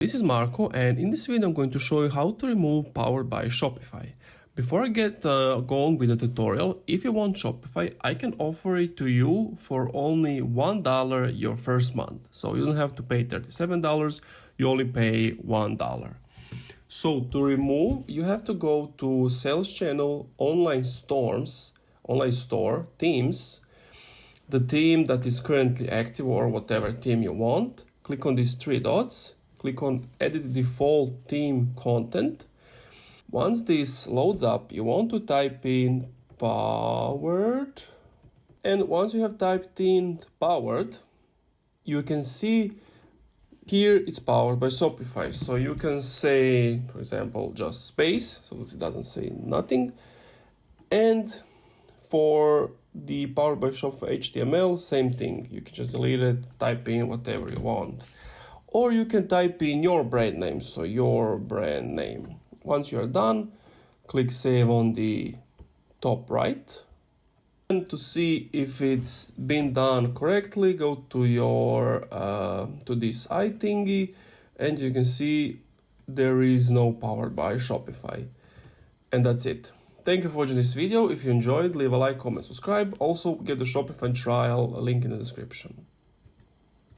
This is Marco, and in this video I'm going to show you how to remove Powered by Shopify. Before I get going with the tutorial, if you want Shopify, I can offer it to you for only $1 your first month. So you don't have to pay $37, you only pay $1. So to remove, you have to go to Sales Channel, Online Store, Themes, the theme that is currently active or whatever theme you want. Click on these three dots. Click on Edit Default Theme Content. Once this loads up, you want to type in Powered. And once you have typed in Powered, you can see here it's Powered by Shopify. So you can say, for example, just space, so it doesn't say nothing. And for the Powered by Shopify HTML, same thing. You can just delete it, type in whatever you want. Or you can type in your brand name, so your brand name. Once you're done, click Save on the top right. And to see if it's been done correctly, go to your to this eye thingy, and you can see there is no Powered by Shopify. And that's it. Thank you for watching this video. If you enjoyed, leave a like, comment, subscribe. Also, get the Shopify trial link in the description.